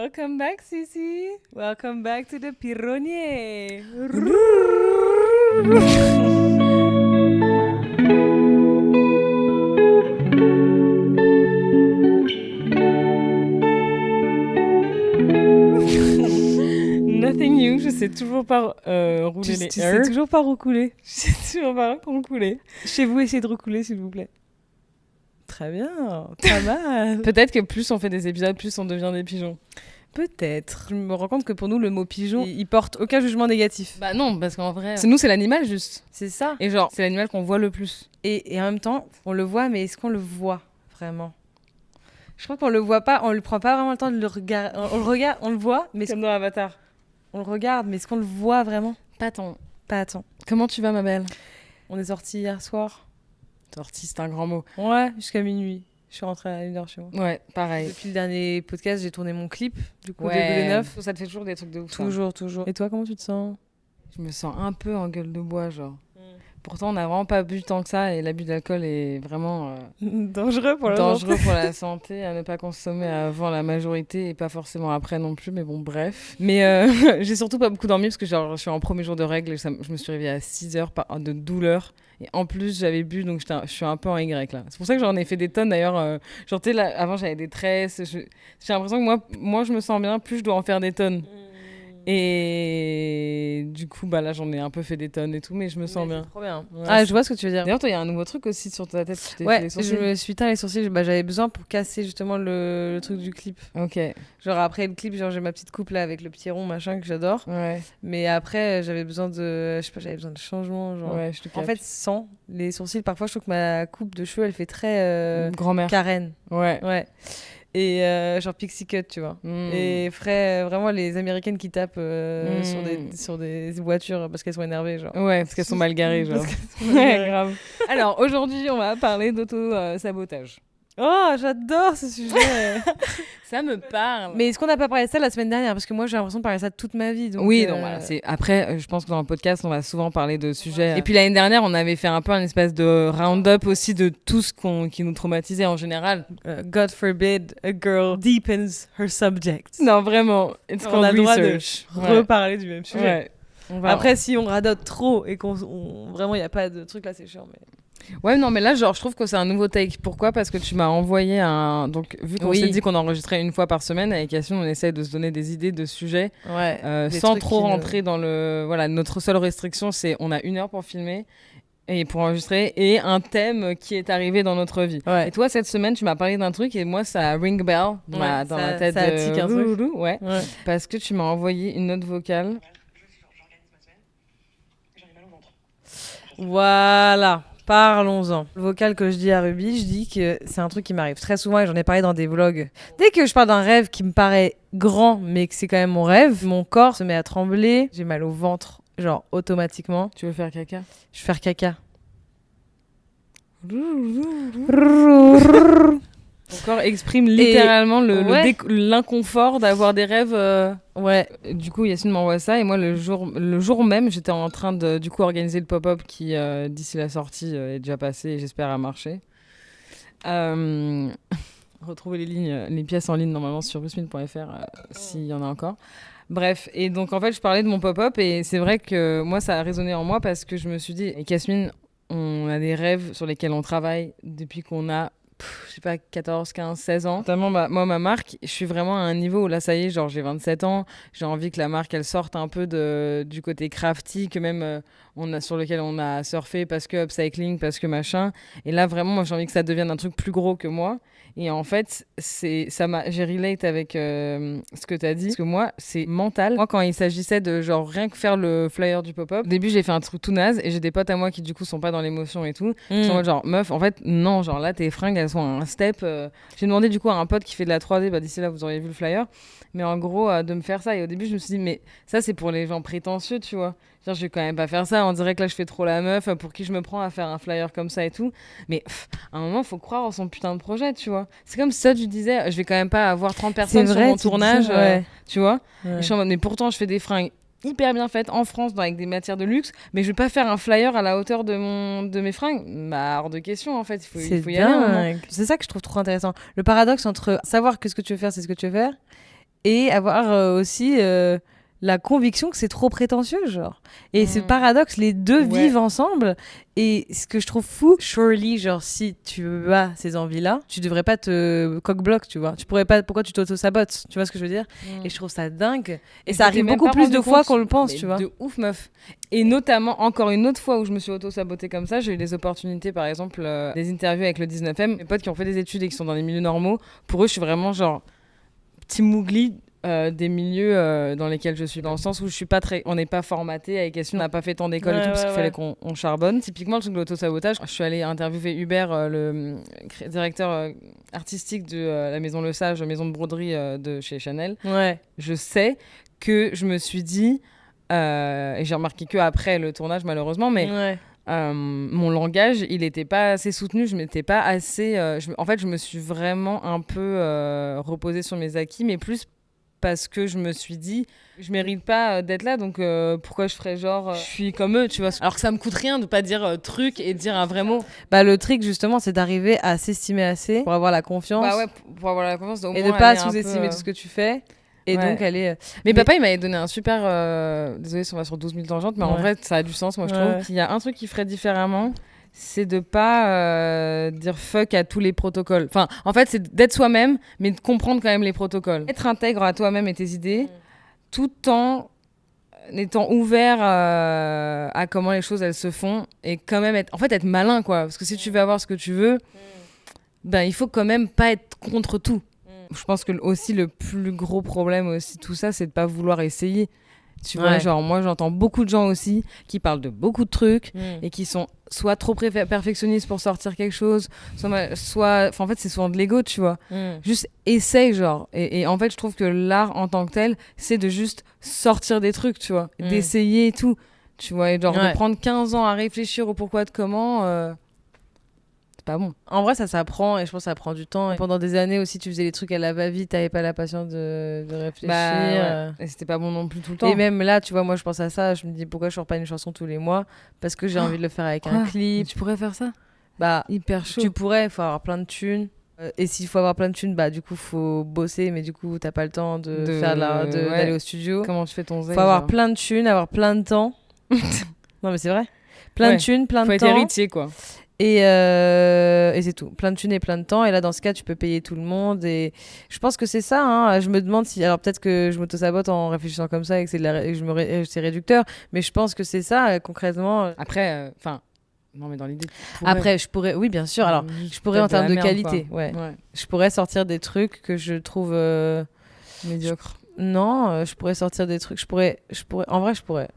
Welcome back, Sissi. Welcome back to the Pironnier. Nothing new, je sais toujours pas rouler les Tu airs. sais toujours pas recouler. Je sais toujours pas recouler. Chez vous, essayez de recouler, s'il vous plaît. Très bien, pas mal. Peut-être que plus on fait des épisodes, plus on devient des pigeons. Peut-être. Je me rends compte que pour nous, le mot pigeon, il porte aucun jugement négatif. Bah non, parce qu'en vrai, nous c'est l'animal juste. C'est ça. Et genre, c'est l'animal qu'on voit le plus. Et en même temps, on le voit, mais est-ce qu'on le voit vraiment ? Je crois qu'on le voit pas, on ne prend pas vraiment le temps de le regarder. On le regarde, on le voit, mais Comme dans Avatar. on le regarde, mais est-ce qu'on le voit vraiment ? Pas tant. Pas tant. Comment tu vas, ma belle ? On est sortis hier soir. Sortie, c'est un grand mot. Ouais, jusqu'à minuit. Je suis rentrée à 1h chez moi. Ouais, pareil. Depuis le dernier podcast, j'ai tourné mon clip, du coup, Ouais. de B9. Ça te fait toujours des trucs de ouf. Toujours. Et toi, comment tu te sens ? Je me sens un peu en gueule de bois, genre. Pourtant, on n'a vraiment pas bu tant que ça et l'abus d'alcool est vraiment dangereux pour dangereux pour la santé, à ne pas consommer avant la majorité et pas forcément après non plus, mais bon, bref. Mais j'ai surtout pas beaucoup dormi parce que genre, je suis en premier jour de règles et je me suis réveillée à 6 heures de douleur. Et en plus, j'avais bu, donc je suis un peu en Y là. C'est pour ça que j'en ai fait des tonnes d'ailleurs. Genre, tu sais, là, avant, j'avais des tresses. J'ai l'impression que moi, je me sens bien, plus je dois en faire des tonnes. Et du coup, bah là, j'en ai un peu fait des tonnes et tout, mais je me sens bien. Trop bien. Ouais, Ah, je vois ce que tu veux dire. D'ailleurs, toi, il y a un nouveau truc aussi sur ta tête. Tu t'es fait Ouais, les sourcils. je me suis teint les sourcils. Bah, j'avais besoin pour casser justement le truc du clip. Ok. Genre après le clip, genre j'ai ma petite coupe là avec le petit rond machin que j'adore. Ouais. Mais après, j'avais besoin de, je sais pas, j'avais besoin de changement. Genre. Ouais, je te En fait, sans les sourcils, parfois, je trouve que ma coupe de cheveux, elle fait très grand-mère. Karen. Ouais. Ouais. Et genre pixie cut, tu vois. Mm. Et ferait vraiment les américaines qui tapent sur des voitures parce qu'elles sont énervées, genre. Ouais, parce qu'elles sont mal garées, genre. Ouais, grave. Alors, aujourd'hui, on va parler d'auto-sabotage. Oh, j'adore ce sujet. Ça me parle. Mais est-ce qu'on n'a pas parlé de ça la semaine dernière ? Parce que moi, j'ai l'impression de parler de ça toute ma vie. Donc, oui, donc voilà. Après, je pense que dans le podcast, on va souvent parler de sujets. Et puis l'année dernière, on avait fait un peu une espèce de round-up aussi de tout ce qui nous traumatisait en général. God forbid a girl deepens her subject. Non, vraiment. On a le droit de reparler du même sujet. Ouais. Après, si on radote trop et qu'on vraiment, il n'y a pas de truc là, c'est chiant. Mais... Ouais, non, mais là, genre, je trouve que c'est un nouveau take. Pourquoi ? Parce que tu m'as envoyé un. Donc, vu qu'on s'est dit qu'on enregistrait une fois par semaine, avec Yasmine, on essaie de se donner des idées de sujets sans trop rentrer dans le. Voilà, notre seule restriction, c'est on a 1 heure pour filmer et pour enregistrer et un thème qui est arrivé dans notre vie. Ouais. Et toi, cette semaine, tu m'as parlé d'un truc et moi, ça ring bell dans ma tête. Ça tique un truc. Ouais. Parce que tu m'as envoyé une note vocale. Voilà. Parlons-en. Le vocal que je dis à Ruby, je dis que c'est un truc qui m'arrive très souvent et j'en ai parlé dans des vlogs. Dès que je parle d'un rêve qui me paraît grand, mais que c'est quand même mon rêve, mon corps se met à trembler. J'ai mal au ventre, genre automatiquement. Tu veux faire caca ? Je vais faire caca. Ton corps exprime littéralement l'inconfort d'avoir des rêves. Ouais. Du coup, Yacine m'envoie ça et moi, le jour même, j'étais en train de du coup organiser le pop-up qui, d'ici la sortie, est déjà passé et j'espère a marché. Retrouvez les pièces en ligne normalement sur rusmin.fr s'il y en a encore. Bref, et donc en fait, je parlais de mon pop-up et c'est vrai que moi, ça a résonné en moi parce que je me suis dit, avec Yasmine, on a des rêves sur lesquels on travaille depuis qu'on a je sais pas, 14, 15, 16 ans. Notamment, moi, ma marque, je suis vraiment à un niveau où là, ça y est, genre, j'ai 27 ans. J'ai envie que la marque, elle sorte un peu du côté crafty, que même sur lequel on a surfé parce que upcycling, parce que machin. Et là, vraiment, moi, j'ai envie que ça devienne un truc plus gros que moi. Et en fait, j'ai relate avec ce que tu as dit. Parce que moi, c'est mental. Moi, quand il s'agissait de genre rien que faire le flyer du pop-up, au début, j'ai fait un truc tout naze et j'ai des potes à moi qui, du coup, sont pas dans l'émotion et tout. Ils sont en mode genre, meuf, en fait, non, genre là, tes fringues, elles sont à un step. J'ai demandé, du coup, à un pote qui fait de la 3D, bah, d'ici là, vous auriez vu le flyer. Mais en gros, de me faire ça. Et au début, je me suis dit, mais ça, c'est pour les gens prétentieux, tu vois. Genre, je vais quand même pas faire ça. On dirait que là, je fais trop la meuf. Pour qui je me prends à faire un flyer comme ça et tout. Mais à un moment, faut croire en son putain de projet, tu vois. C'est comme si ça, tu disais, je vais quand même pas avoir 30 personnes sur mon tournage, tu vois. Ouais. Et je suis en mode, mais pourtant, je fais des fringues hyper bien faites en France avec des matières de luxe, mais je vais pas faire un flyer à la hauteur de mes fringues. Bah, hors de question, en fait. Il faut y aller. C'est ça que je trouve trop intéressant. Le paradoxe entre savoir que ce que tu veux faire, c'est ce que tu veux faire, et avoir aussi la conviction que c'est trop prétentieux, genre. Et ce Mm. paradoxe, les deux Ouais. vivent ensemble. Et ce que je trouve fou, surely, genre, si tu as ces envies-là, tu devrais pas te cock-block, tu vois. Tu pourrais pas, pourquoi tu t'auto-sabotes, tu vois ce que je veux dire? Mm. Et je trouve ça dingue. Et je ça m'étais arrive même beaucoup pas plus rendu de fois compte, qu'on le pense, mais tu vois. de ouf, meuf. Et notamment, encore une autre fois où je me suis auto-sabotée comme ça, j'ai eu des opportunités, par exemple, des interviews avec le 19e. Mes potes qui ont fait des études et qui sont dans les milieux normaux, pour eux, je suis vraiment genre petit mougli des milieux dans lesquels je suis, dans le sens où je suis pas très, on n'est pas formaté avec Essun, on n'a pas fait tant d'école et Ouais, tout parce ouais, qu'il fallait ouais. qu'on charbonne. Typiquement le truc de l'auto-sabotage, je suis allée interviewer Hubert, le directeur artistique de la maison Le Sage, maison de broderie de chez Chanel. Ouais. Je sais que je me suis dit, et j'ai remarqué que après le tournage malheureusement, mais Ouais. mon langage, il n'était pas assez soutenu, je m'étais pas assez... en fait, je me suis vraiment un peu reposée sur mes acquis, mais plus parce que je me suis dit, je mérite pas d'être là, donc pourquoi je ferais genre, je suis comme eux, tu vois. Alors que ça me coûte rien de pas dire truc et de dire un vrai mot. Bah, le trick, justement, c'est d'arriver à s'estimer assez pour avoir la confiance Bah ouais, pour avoir la confiance, au et moins de pas aller un peu, sous-estimer tout ce que tu fais. Et ouais. donc, aller. Mais papa, il m'avait donné un super... Désolée si on va sur 12 000 tangentes, mais en Ouais. vrai, ça a du sens, moi, je Ouais. trouve. Il y a un truc qu'il ferait différemment, c'est de pas dire fuck à tous les protocoles. Enfin, en fait, c'est d'être soi-même, mais de comprendre quand même les protocoles. Être intègre à toi-même et tes idées, tout en étant ouvert à comment les choses, elles se font, et quand même être malin, quoi. Parce que si tu veux avoir ce que tu veux, ben, il faut quand même pas être contre tout. Je pense que aussi le plus gros problème aussi tout ça, c'est de pas vouloir essayer. Tu vois, Ouais. genre moi j'entends beaucoup de gens aussi qui parlent de beaucoup de trucs Mm. et qui sont soit trop perfectionnistes pour sortir quelque chose, soit enfin, en fait c'est souvent de l'ego, tu vois. Mm. Juste essaye genre. Et en fait je trouve que l'art en tant que tel, c'est de juste sortir des trucs, tu vois, d'essayer et tout. Tu vois, et genre Ouais. de prendre 15 ans à réfléchir au pourquoi de comment, c'est pas bon. En vrai, ça s'apprend et je pense que ça prend du temps. Et pendant des années aussi, tu faisais les trucs à la va-vite, t'avais pas la patience de réfléchir. Bah, ouais. Et c'était pas bon non plus tout le temps. Et même là, tu vois, moi je pense à ça, je me dis pourquoi je sors pas une chanson tous les mois? Parce que j'ai envie de le faire avec un Quoi clip. Tu pourrais faire ça? Bah, Hyper chaud. tu pourrais, il faut avoir plein de thunes. Et s'il faut avoir plein de thunes, bah du coup, faut bosser, mais du coup, t'as pas le temps d'aller au studio. Comment tu fais ton zèle, Faut avoir genre plein de thunes, avoir plein de temps. Non, mais c'est vrai. Plein Ouais. de thunes, plein Faut de être temps. héritier, quoi. Et c'est tout. Plein de thunes et plein de temps. Et là, dans ce cas, tu peux payer tout le monde. Et je pense que c'est ça. Hein. Je me demande si. Alors, peut-être que je m'auto-sabote en réfléchissant comme ça et que c'est réducteur. Mais je pense que c'est ça, concrètement. Après, enfin. Non, mais dans l'idée. Après, je pourrais. Oui, bien sûr. Alors, je pourrais en termes de qualité. Ouais. Ouais. Je pourrais sortir des trucs que je trouve. Médiocre. Non, je pourrais sortir des trucs. Je pourrais. En vrai, je pourrais.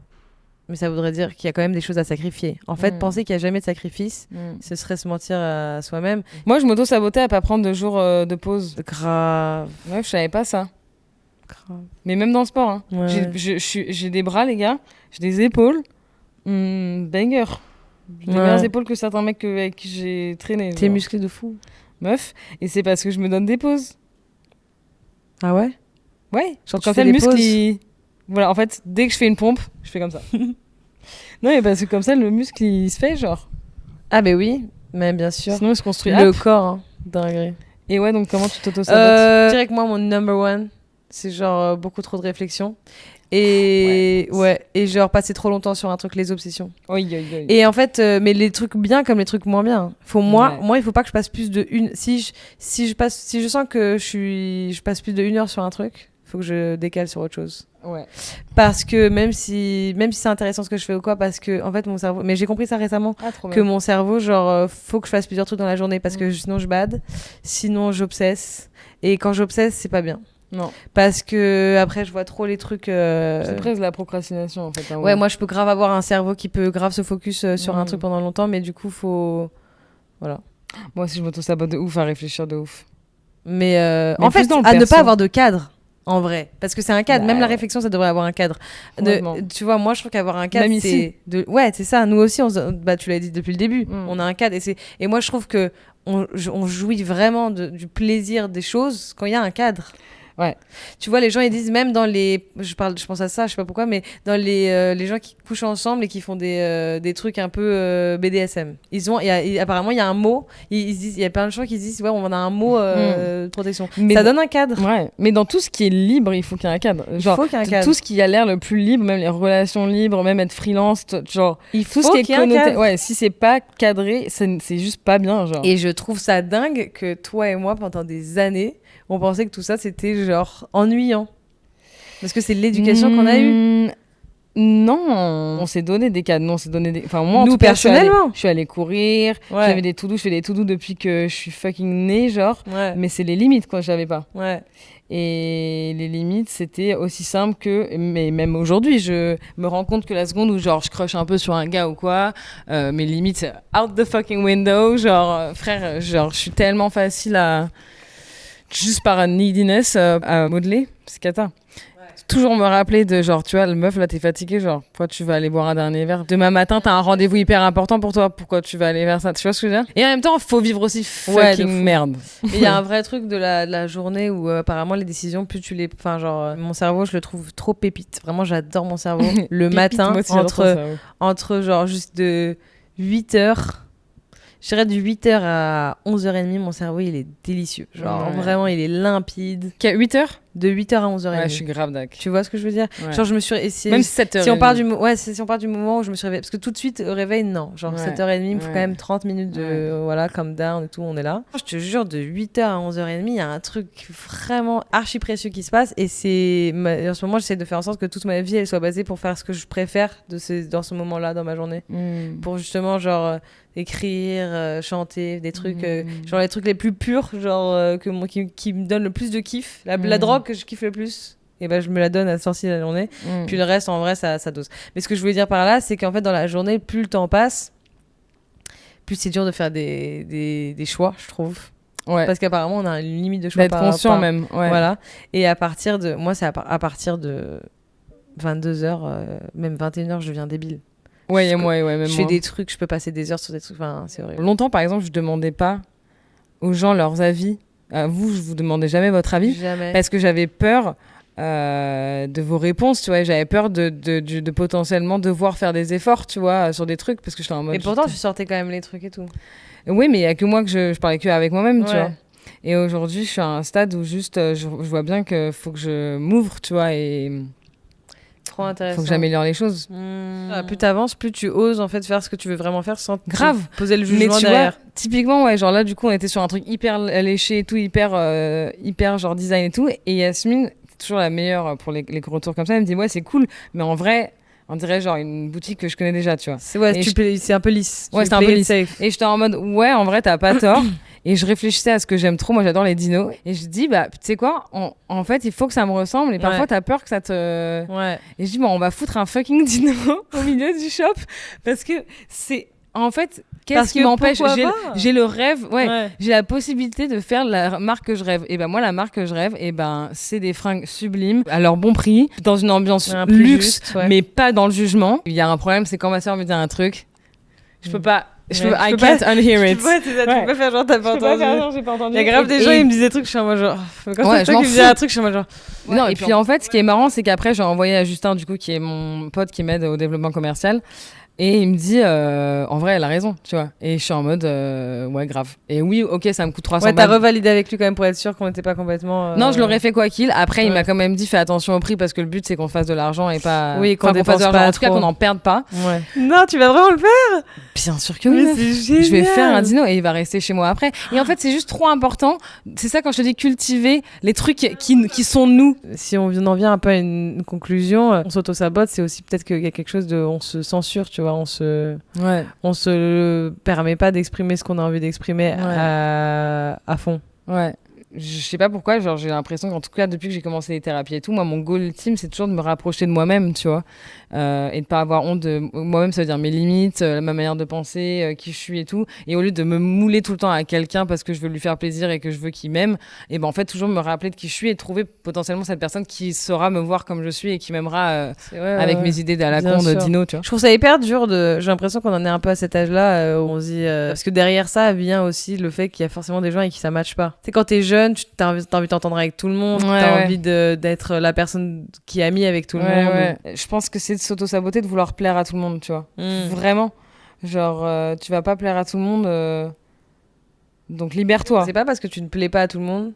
Mais ça voudrait dire qu'il y a quand même des choses à sacrifier. En fait, penser qu'il n'y a jamais de sacrifice, ce serait se mentir à soi-même. Moi, je m'auto-sabotais à pas prendre de jours de pause. Grave. Ouais, je savais pas ça. Grave. Mais même dans le sport. Hein. Ouais. J'ai des bras, les gars. J'ai des épaules. Banger. J'ai des Ouais. meilleures épaules que certains mecs avec qui j'ai traîné. T'es genre. musclé de fou. Meuf. Et c'est parce que je me donne des pauses. Ah ouais? Ouais. Genre, tu Quand fais ça, le des muscle, pauses. voilà, en fait, dès que je fais une pompe, je fais comme ça. Non, mais parce que comme ça, le muscle, il se fait, genre. Ah bah oui, mais bien sûr. Sinon, il se construit. Le Hop. corps, hein. Dinguerie. Et ouais, donc comment tu t'auto-sabotes Je dirais que moi, mon number one, c'est genre beaucoup trop de réflexion. Et ouais, et genre passer trop longtemps sur un truc, les obsessions. Oui, oui, oui. Et en fait, mais les trucs bien comme les trucs moins bien. Moi, Ouais. il faut pas que je passe plus de une. Si je sens que je passe plus de 1 heure sur un truc, faut que je décale sur autre chose. Ouais. Parce que même si c'est intéressant ce que je fais ou quoi, parce que en fait mon cerveau, mais j'ai compris ça récemment, Ah, trop que bien. mon cerveau, genre, faut que je fasse plusieurs trucs dans la journée parce que sinon je bade, sinon j'obsesse. Et quand j'obsesse, c'est pas bien. Non. Parce que après je vois trop les trucs. C'est presque la procrastination, en fait. Hein, Ouais, moi je peux grave avoir un cerveau qui peut grave se focus sur un truc pendant longtemps, mais du coup faut. Voilà. Moi aussi, je m'auto-sabote de ouf à réfléchir de ouf. Mais Mais en plus fait, dans le à ne perso. pas avoir de cadre. En vrai, parce que c'est un cadre, Bah, même la ouais. réflexion ça devrait avoir un cadre. Complètement. Tu vois, moi je trouve qu'avoir un cadre Même ici. c'est ouais, c'est ça, nous aussi bah tu l'as dit depuis le début, Mm. on a un cadre et moi je trouve que on jouit vraiment du plaisir des choses quand il y a un cadre. Ouais. Tu vois, les gens, ils disent même dans les... Je pense à ça, je sais pas pourquoi, mais dans les gens qui couchent ensemble et qui font des trucs un peu BDSM. Apparemment, il y a un mot, il y a plein de gens qui disent, ouais, on a un mot de protection. Mais ça donne un cadre. Ouais, mais dans tout ce qui est libre, il faut qu'il y ait un cadre. Genre, il faut qu'il y ait un cadre. Tout ce qui a l'air le plus libre, même les relations libres, même être freelance, genre, il faut tout ce qui est connoté. cadre. Ouais, si c'est pas cadré, c'est juste pas bien, genre. Et je trouve ça dingue que toi et moi, pendant des années, on pensait que tout ça, c'était genre ennuyant. Parce que c'est l'éducation qu'on a eue. Non, on s'est donné des cadres. On s'est donné des... Enfin, moi, en Nous, tout cas, personnellement. je suis allée courir. Ouais. J'avais des to-do. Je fais des to-do depuis que je suis fucking née, genre. Ouais. Mais c'est les limites, quoi, j'avais pas. Ouais. Et les limites, c'était aussi simple que... Mais même aujourd'hui, je me rends compte que la seconde où, genre, je crush un peu sur un gars ou quoi, mes limites, c'est out the fucking window. Genre, frère, genre, je suis tellement facile à... Juste par neediness, à modeler. C'est cata. Toujours me rappeler de genre, tu vois, le meuf là, t'es fatiguée, genre, pourquoi tu vas aller boire un dernier verre? Demain matin, t'as un rendez-vous hyper important pour toi, pourquoi tu vas aller vers ça? Tu vois ce que je veux dire? Et en même temps, faut vivre aussi fucking merde. Il y a un vrai truc de la journée où apparemment les décisions, plus tu les. Enfin, genre, mon cerveau, je le trouve trop pépite. Vraiment, j'adore mon cerveau. Le matin, moi aussi, entre genre juste de 8h. Je dirais de 8h à 11h30, mon cerveau, il est délicieux. Genre, vraiment, il est limpide. 8h? De 8h à 11h30. Ouais, je suis grave d'accord. Tu vois ce que je veux dire? Ouais. Genre, je me suis... Même 7h30. Si on part du moment où je me suis réveillée. Parce que tout de suite, au réveil, non. Genre, 7h30, il me faut quand même 30 minutes de... Voilà, calm down et tout, on est là. Je te jure, de 8h à 11h30, il y a un truc vraiment archi précieux qui se passe. Et en ce moment, j'essaie de faire en sorte que toute ma vie, elle soit basée pour faire ce que je préfère dans ce moment-là, dans ma journée. Pour justement, genre... écrire, chanter, des trucs, genre les trucs les plus purs, genre qui me donnent le plus de kiff. La drogue que je kiffe le plus, et ben je me la donne à la sortie de la journée. Puis le reste, en vrai, ça dose. Mais ce que je voulais dire par là, c'est qu'en fait, dans la journée, plus le temps passe, plus c'est dur de faire des choix, je trouve. Ouais. Parce qu'apparemment, on a une limite de choix. D'être conscient même. Ouais. Voilà. Et à partir de... Moi, c'est à partir de 22h, même 21h, je deviens débile. Ouais, même je fais des trucs, je peux passer des heures sur des trucs, enfin, c'est horrible. Longtemps, par exemple, je demandais pas aux gens leurs avis. Vous, je vous demandais jamais votre avis. Jamais. Parce que j'avais peur de vos réponses, tu vois. J'avais peur de potentiellement devoir faire des efforts, tu vois, sur des trucs, parce que j'étais en mode... Et pourtant, tu sortais quand même les trucs et tout. Oui, mais il y a que moi que je parlais que avec moi-même, tu vois. Et aujourd'hui, je suis à un stade où juste, je vois bien qu'il faut que je m'ouvre, tu vois, et... Trop intéressant. Faut que j'améliore les choses. Plus t'avances, plus tu oses en fait faire ce que tu veux vraiment faire sans poser le mais jugement tu derrière. Vois, typiquement, ouais, genre là, du coup, on était sur un truc hyper léché et tout, hyper genre design et tout. Et Yasmine, c'est toujours la meilleure pour les retours comme ça. Elle me dit, ouais, c'est cool, mais en vrai, on dirait genre une boutique que je connais déjà, tu vois. C'est un peu lisse. Ouais, c'est un peu lisse. Safe. Et j'étais en mode, ouais, en vrai, t'as pas tort. Et je réfléchissais à ce que j'aime trop. Moi, j'adore les dinos. Et je dis, bah, tu sais quoi, en fait, il faut que ça me ressemble. Et parfois, t'as peur que ça te... Ouais. Et je dis, bon, on va foutre un fucking dino au milieu du shop. Parce que c'est... En fait, qu'est-ce qui m'empêche? J'ai le rêve, j'ai la possibilité de faire la marque que je rêve. Et ben moi, la marque que je rêve, et ben c'est des fringues sublimes, à leur bon prix, dans une ambiance luxe, juste, mais pas dans le jugement. Il y a un problème, c'est quand ma soeur me dit un truc, je peux pas... I can't unhear it. Tu peux pas faire genre t'as pas entendu. J'ai pas entendu. Il y a grave des gens, ils me disaient des trucs, je suis en mode genre... Quand c'est toi qui me disais un truc, je suis en mode genre... Non, et puis en fait, ce qui est marrant, c'est qu'après, j'ai envoyé à Justin, du coup, qui est mon pote qui m'aide au développement commercial. Et il me dit, en vrai, elle a raison, tu vois. Et je suis en mode, ouais, grave. Et oui, ok, ça me coûte 300 balles. Ouais, t'as revalidé avec lui quand même pour être sûr qu'on n'était pas complètement... Non, je l'aurais fait quoi qu'il. Après, il m'a quand même dit, fais attention au prix parce que le but, c'est qu'on fasse de l'argent et pas... Oui, qu'on fasse de l'argent. En tout cas, qu'on n'en perde pas. Ouais. Non, tu vas vraiment le faire? Bien sûr que oui. C'est génial. Je vais faire un dino et il va rester chez moi après. Et en fait, c'est juste trop important. C'est ça quand je te dis cultiver les trucs qui sont nous. Si on en vient un peu à une conclusion, on s'auto-sabote, c'est aussi peut-être qu'il y a quelque chose de... On se censure, tu vois, on se permet pas d'exprimer ce qu'on a envie d'exprimer à fond. Ouais. Je sais pas pourquoi, genre j'ai l'impression qu'en tout cas depuis que j'ai commencé les thérapies et tout, moi mon goal ultime c'est toujours de me rapprocher de moi-même, tu vois, et de pas avoir honte de moi-même, ça veut dire mes limites, ma manière de penser, qui je suis et tout, et au lieu de me mouler tout le temps à quelqu'un parce que je veux lui faire plaisir et que je veux qu'il m'aime, et ben en fait toujours me rappeler de qui je suis et trouver potentiellement cette personne qui saura me voir comme je suis et qui m'aimera avec mes idées à la con de Dino, tu vois. Je trouve ça hyper dur j'ai l'impression qu'on en est un peu à cet âge-là où on se dit parce que derrière ça vient aussi le fait qu'il y a forcément des gens avec qui ça matche pas. Tu sais quand t'es jeune jeune, t'as envie de t'entendre avec tout le monde, t'as envie d'être la personne qui est amie avec tout le monde. Ouais. Je pense que c'est de s'auto-saboter, de vouloir plaire à tout le monde, tu vois. Vraiment. Genre, tu vas pas plaire à tout le monde, donc libère-toi. C'est pas parce que tu ne plais pas à tout le monde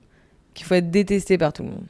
qu'il faut être détesté par tout le monde.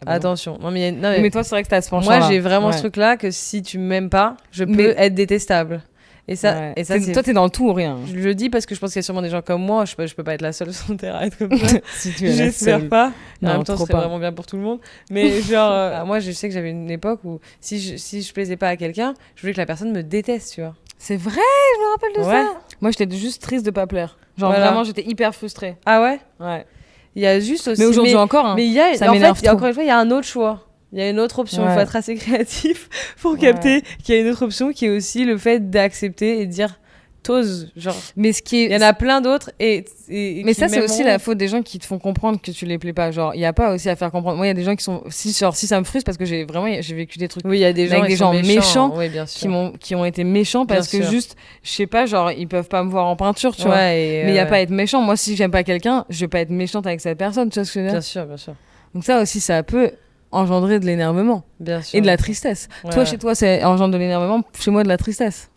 Ah bon. Attention. Non, mais toi, c'est vrai que t'as ce penchant-là. Moi, j'ai vraiment ce truc-là que si tu m'aimes pas, je peux être détestable. Et ça, toi, t'es dans le tout ou rien. Je le dis parce que je pense qu'il y a sûrement des gens comme moi. Je peux pas être la seule sur Terre à être comme ça. Si tu es J'espère pas. Non, en même temps, ce serait vraiment bien pour tout le monde. Mais genre, moi, je sais que j'avais une époque où si je plaisais pas à quelqu'un, je voulais que la personne me déteste, tu vois. C'est vrai, je me rappelle de ça. Moi, j'étais juste triste de pas plaire. Genre, vraiment, j'étais hyper frustrée. Ah ouais? Ouais. Il y a juste aussi. Mais aujourd'hui encore, mais il y a, ça m'énerve trop. Encore une fois, il y a un autre choix. Il y a une autre option. Il faut être assez créatif pour capter qu'il y a une autre option qui est aussi le fait d'accepter et de dire t'oses. Genre, mais il y en a plein d'autres. Mais ça, c'est aussi la faute des gens qui te font comprendre que tu les plais pas. Genre, il y a pas aussi à faire comprendre. Moi, il y a des gens qui sont. Si ça me frustre parce que j'ai vécu des trucs. Oui, il y a des gens, avec des gens méchants oui, bien sûr. qui ont été méchants parce que juste, je sais pas, genre, ils peuvent pas me voir en peinture, tu vois. Mais il y a pas à être méchant. Moi, si j'aime pas quelqu'un, je vais pas être méchante avec cette personne, tu vois ce que je veux dire? Bien sûr, bien sûr. Donc, ça aussi, ça peut engendrer de l'énervement. Bien sûr. Et de la tristesse. Toi, chez toi, c'est engendre de l'énervement. Chez moi, de la tristesse.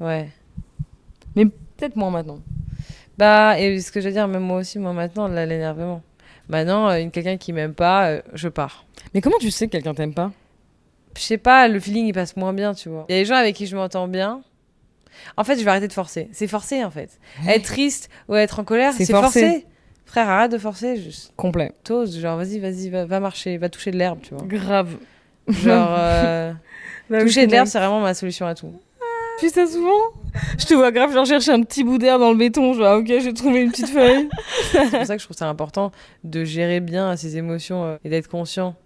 Ouais. Mais peut-être moins maintenant. Bah, et ce que je veux dire, même moi aussi, moi maintenant, là, l'énervement. Maintenant, quelqu'un qui m'aime pas, je pars. Mais comment tu sais que quelqu'un t'aime pas? Je sais pas, le feeling il passe moins bien, tu vois. Il y a des gens avec qui je m'entends bien. En fait, je vais arrêter de forcer. C'est forcé en fait. Être triste ou être en colère, c'est forcé. Frère, arrête de forcer. Juste complet. T'oses, genre vas-y, va marcher, va toucher de l'herbe, tu vois. Grave. Genre, toucher de l'herbe, c'est vraiment ma solution à tout. Tu fais ça souvent? Je te vois grave, genre chercher un petit bout d'air dans le béton, genre ok, j'ai trouvé une petite feuille. C'est pour ça que je trouve ça important de gérer bien ses émotions et d'être conscient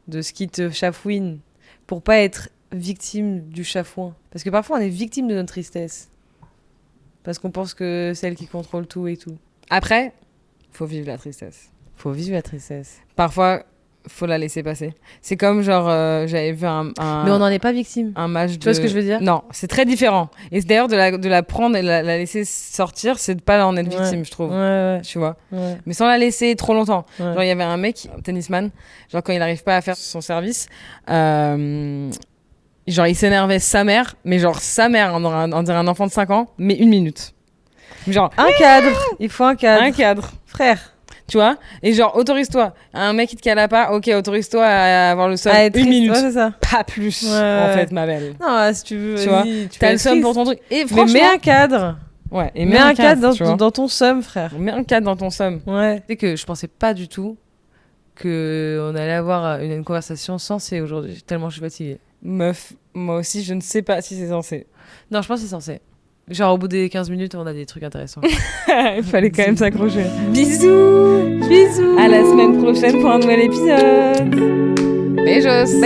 de ce qui te chafouine pour pas être victime du chafouin. Parce que parfois on est victime de notre tristesse. Parce qu'on pense que c'est elle qui contrôle tout et tout. Après, faut vivre la tristesse. Faut vivre la tristesse. Parfois, faut la laisser passer. C'est comme genre, j'avais vu un... Mais on n'en est pas victime. Un match de... Tu vois ce que je veux dire? Non, c'est très différent. Et c'est d'ailleurs de la prendre et la laisser sortir, c'est de pas en être victime, je trouve. Ouais. Tu vois. Ouais. Mais sans la laisser trop longtemps. Ouais. Genre, il y avait un mec, un tennisman, genre quand il n'arrive pas à faire son service, genre il s'énervait sa mère, mais genre sa mère, on dirait un enfant de 5 ans, mais 1 minute. Genre... Un cadre. Il faut un cadre. Un cadre. Frère. Tu vois? Et genre, autorise-toi. Un mec qui te cala pas, ok, autorise-toi à avoir le seum 1 minute. Ouais, c'est ça. Pas plus, en fait, ma belle. Non, si tu veux, tu vois, t'as le seum pour ton truc. Et franchement... Mais mets un cadre. Ouais, et mets un cadre dans ton seum, frère. Mets un cadre dans ton seum. Ouais. Tu sais que je pensais pas du tout qu'on allait avoir une conversation sensée aujourd'hui, tellement je suis fatiguée. Meuf, moi aussi, je ne sais pas si c'est censé. Non, je pense que c'est censé. Genre, au bout des 15 minutes, on a des trucs intéressants. Il fallait quand même s'accrocher. Bisous. À la semaine prochaine pour un nouvel épisode. Beijos.